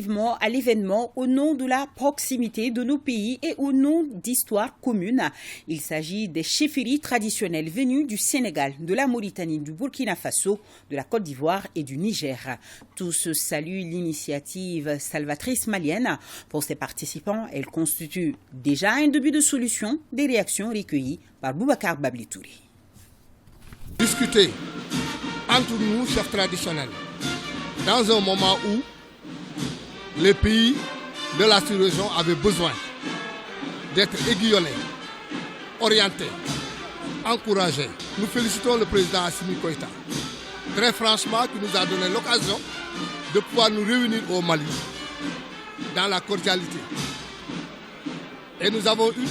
massivement à l'événement au nom de la proximité de nos pays et au nom d'histoires communes. Il s'agit des chefferies traditionnelles venues du Sénégal, de la Mauritanie, du Burkina Faso, de la Côte d'Ivoire et du Niger. Tous saluent l'initiative salvatrice malienne. Pour ses participants, elle constitue déjà un début de solution des réactions recueillies par Boubacar Bablitouri. Discuter entre nous, chefs traditionnels, dans un moment où les pays de la sous-région avaient besoin d'être aiguillonnés, orientés, encouragés. Nous félicitons le président Assimi Goïta, très franchement, qui nous a donné l'occasion de pouvoir nous réunir au Mali dans la cordialité. Et nous avons eu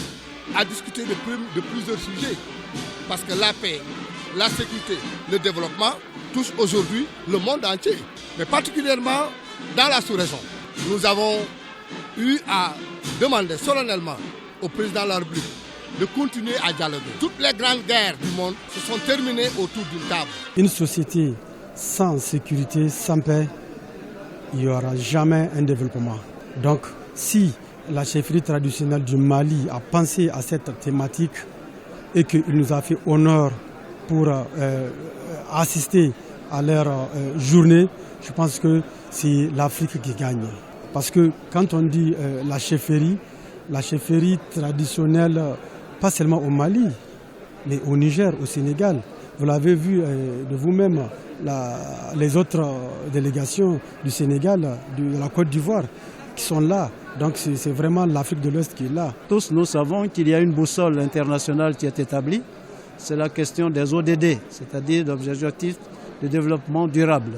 à discuter de plusieurs sujets, parce que la paix, la sécurité, le développement touchent aujourd'hui le monde entier, mais particulièrement dans la sous-région. Nous avons eu à demander solennellement au président de la République de continuer à dialoguer. Toutes les grandes guerres du monde se sont terminées autour d'une table. Une société sans sécurité, sans paix, il n'y aura jamais un développement. Donc, si la chefferie traditionnelle du Mali a pensé à cette thématique et qu'il nous a fait honneur pour assister à leur journée, je pense que c'est l'Afrique qui gagne. Parce que quand on dit la chefferie traditionnelle, pas seulement au Mali, mais au Niger, au Sénégal, vous l'avez vu de vous-même, les autres délégations du Sénégal, de la Côte d'Ivoire, qui sont là. Donc c'est vraiment l'Afrique de l'Ouest qui est là. Tous nous savons qu'il y a une boussole internationale qui est établie. C'est la question des ODD, c'est-à-dire d'objectifs de développement durable.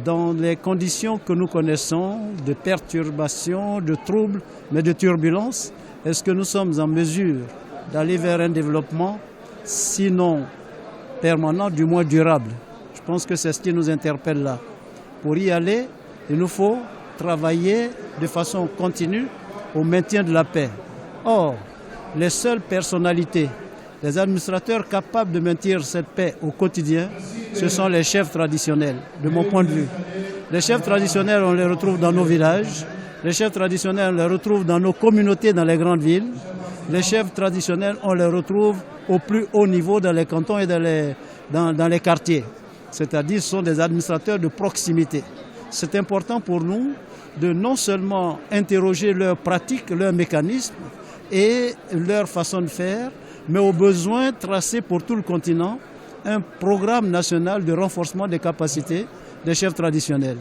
Dans les conditions que nous connaissons, de perturbations, de troubles, mais de turbulences, est-ce que nous sommes en mesure d'aller vers un développement, sinon permanent, du moins durable? Je pense que c'est ce qui nous interpelle là. Pour y aller, il nous faut travailler de façon continue au maintien de la paix. Or, les seules personnalités, les administrateurs capables de maintenir cette paix au quotidien, ce sont les chefs traditionnels, de mon point de vue. Les chefs traditionnels, on les retrouve dans nos villages. Les chefs traditionnels, on les retrouve dans nos communautés, dans les grandes villes. Les chefs traditionnels, on les retrouve au plus haut niveau dans les cantons et dans les quartiers. C'est-à-dire, ce sont des administrateurs de proximité. C'est important pour nous de non seulement interroger leurs pratiques, leurs mécanismes et leur façon de faire, mais au besoin tracer pour tout le continent un programme national de renforcement des capacités des chefs traditionnels.